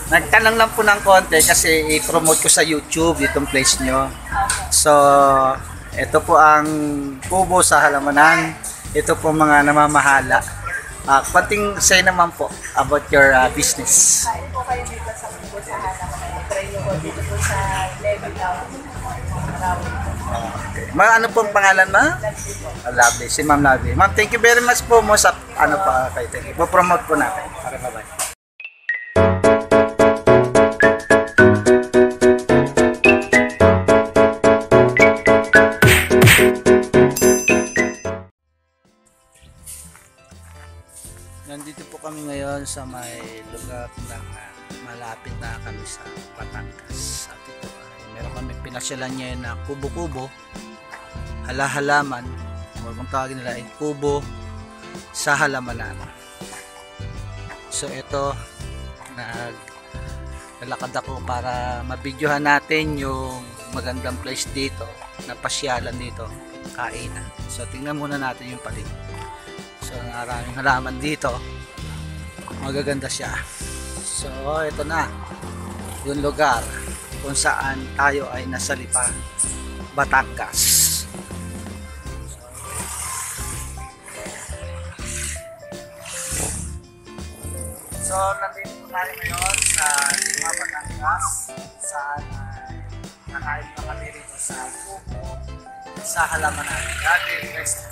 Nagtanong lang po ng konti kasi i-promote ko sa YouTube itong place nyo. So, ito po ang kubo sa halamanan. Ito po mga namamahala. Konting say naman po about your business. Kain po kayo dito sa kubo sa halaman. Try nyo po dito po sa level down. Okay. Ano pong pangalan ma? Lovely. Si Ma'am Lovely. Ma'am, thank you very much po mo sa ano pa kayo. Thank you. Po-promote po natin. Okay, bye-bye. Nandito po kami ngayon sa may lugar ng malapit na kami sa Batangas. At ito, meron kami pinasyalan niya na kubo-kubo, halaman, o kung tawagin nila ay kubo sa halamanan. So ito, naglalakad ako para mabidyohan natin yung magandang place dito, na pasyalan dito, kainan. So tingnan muna natin yung paligid. So maraming halaman dito, magaganda siya. So ito na yung lugar kung saan tayo ay nasa Lipa, Batangas. So nandito po tayo ngayon sa Lipa, Batangas, saan nakain na kami rito sa kubo sa halamanan. Dati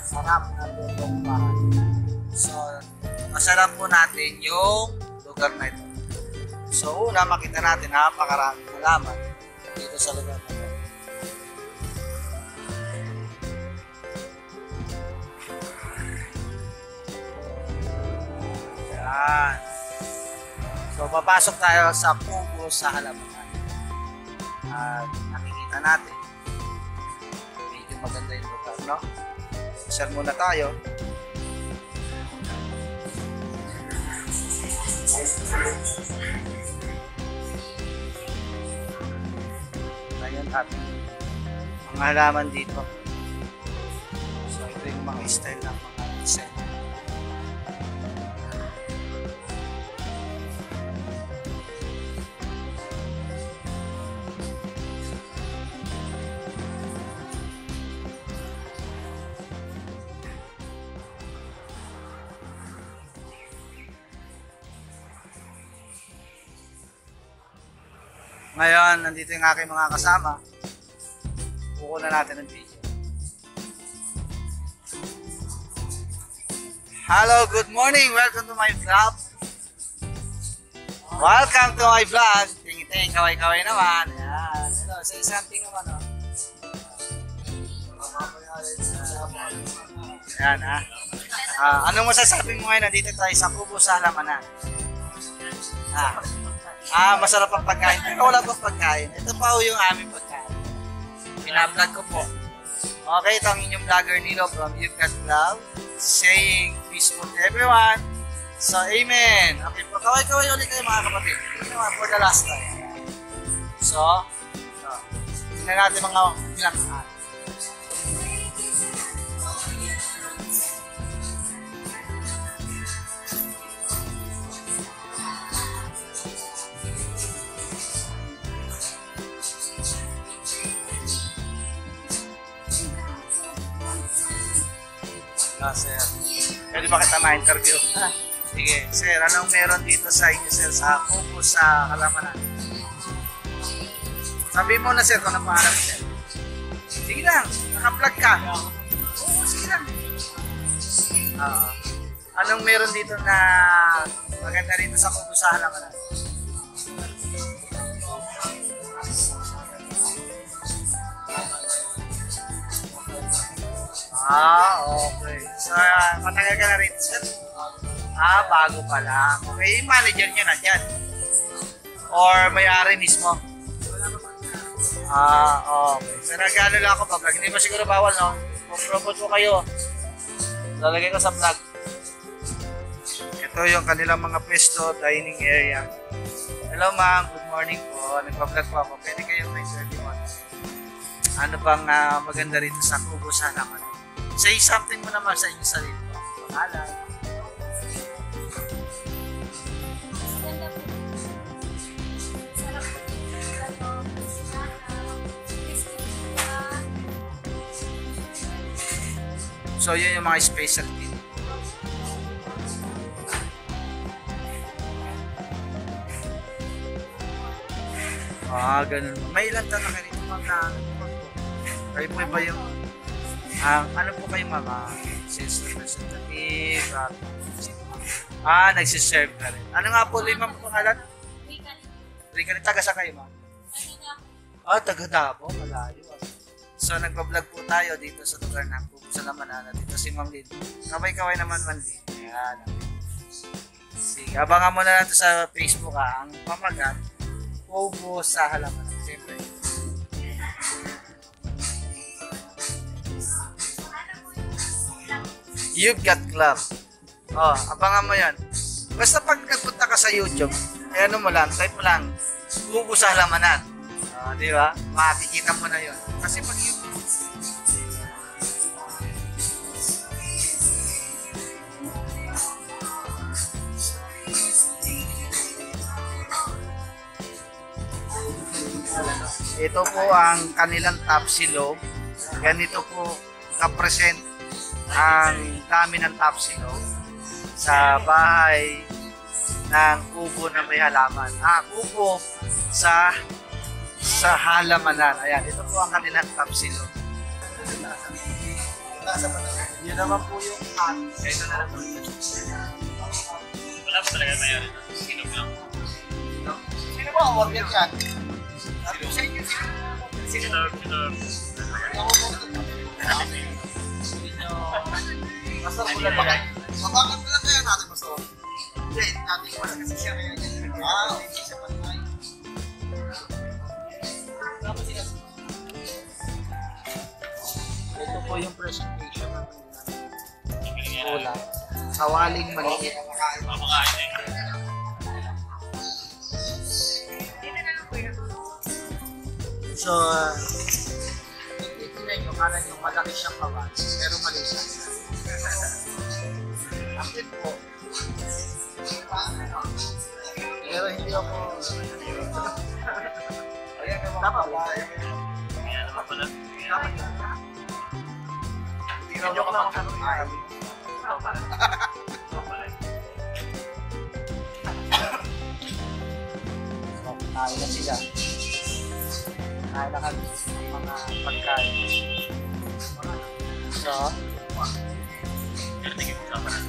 sarap na lutong bahay. So, masarap po natin yung lugar na ito. So, una makita natin napakaraming halaman dito sa lugar na ito. Yan. So, papasok tayo sa kubo sa halamanan. At nakikita natin medyo maganda yung lugar, no? Share muna tayo. Ayan at mga halaman dito. So ito yung mga style ng mga design. Ngayon, nandito yung aking mga kasama. Kukunan natin ang video. Hello, good morning. Welcome to my vlog. Welcome to my vlog. Tingin-tingin, kaway-kaway naman. Ayan. Hello, say something naman. Oh. Ayan, ha. Anong masasabi mo ngayon? Nandito tayo sa kubo sa halamanan. Masarap ang pagkain. Pero wala pang pagkain. Ito pa ho yung aming pagkain. Pinablog ko po. Okay, ito ang inyong vlogger Nilo from YouCat Vlog, saying peaceful to everyone. So, amen. Okay, pagkaway-kaway ulit kayo mga kapatid. Ito naman for the last time. So tingnan natin mga bilang kaan. Sir, pwede ba kita ma-interview? Sige, sir, anong meron dito sa inyo, sir, sa kubo sa halamanan? Sabi mo na, sir, kung anong pangalan, sir. Sige lang, naka-vlog ka. Oo, sige lang. Anong meron dito na maganda rito sa kubo sa halamanan? Okay. So, matagal ka na rin, sir? Bago pa lang. Okay, yung manager niya na dyan? Or may-ari mismo? Okay. So, nag-ano lang ako pa vlog. Hindi ba siguro bawal, no? Promote ko kayo. Lalagay ko sa vlog. Ito yung kanilang mga pwesto, dining area. Hello, ma'am. Good morning po. Nagpa-vlog po ako. Pwede kayo may 31. Ano bang maganda rito sa kubo sa halaman? Say something mo naman sa inyong sarili. Pangalan. So, yun yung mga specialty. Ganun. May ilang tanong ka rin ma'am na kayo po ba yung ano po kayo ma'am? Sales representative? Nagsiserve ka rin. Ano nga po ulit ma'am pangalan? Rika. Taga sa kayo ma'am? Taga Davao. Malayo. So nagpa-vlog po tayo dito sa lugar ng Kubo sa Lamanan. Dito si Ma'am Lynn. Kaway-kaway naman Ma'am Lynn. Ayan. Sige, abangan mo na natin sa Facebook ang pamagat Kubo sa Halaman. Siyempre. You've Got Club. Abangan mo yan. Basta pag nagpunta ka sa YouTube, ano mo lang, type mo lang, Kubo sa Halamanan. Di ba? Makikita mo na yun. Kasi pag YouTube, ito po ang kanilang top silog. Ganito po ka-present ang dami ng top silog sa bahay ng kubo na may halaman. Kubo sa halamanan. Ayan, ito po ang kanilang top silog. Yun naman po yung hat. Ito na lang po. Wala po talaga tayo rin. Sinog lang. Sino ba ang order yan? Sinog. Basta ulan ba kayo? Mabangat mo lang kaya natin basta. Hindi, natin ko kasi siya kaya ganyan. Hindi siya patay. Ito po yung presentation ng ulam. Sawaling maliit. Mapakain eh. So, titignan nyo, kala nyo malaki siyang kawan, pero mali siya. Akit po. Pero hindi ako... Tama ba? Ayan naman pala. Tama ba? Hindi nyo lang ako ayaw. So, kain na sila. Kain na kami mga pagkain. So, Pero tingin mo sama na.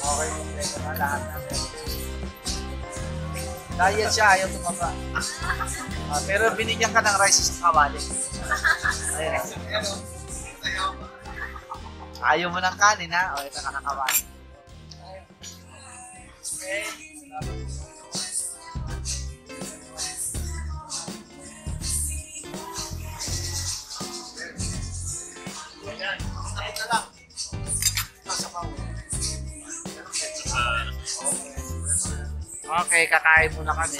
okay yung pleno na lahat natin. Diet siya, ayaw tumaba. Pero binigyan ka ng rice sa kawali. Ayan. Ayaw mo ng kanin ha? O, ito nakakawali. Okay, kakain muna kami.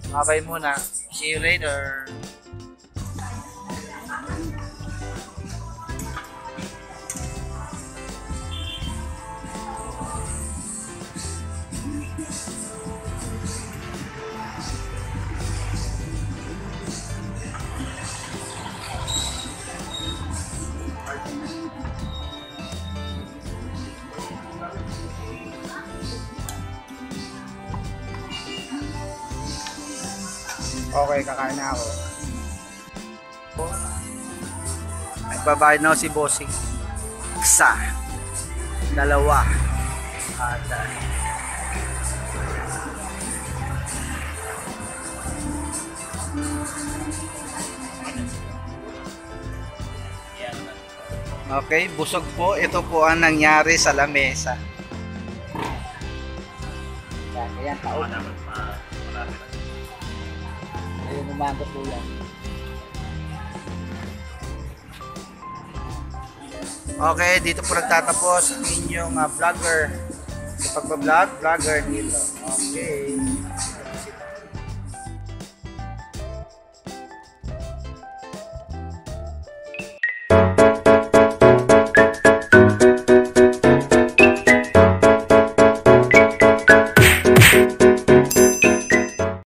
Babay muna. See you later. Okay, kakain na ako. Nagbabayad na ako si Bossing. Isa. Dalawa. At okay, busog po. Ito po ang nangyari sa lamesa. Yan, taon. Ayun, umaga po yan. Okay, dito po nagtatapos ang inyong vlogger. Sa pagbablog, vlogger dito. Okay.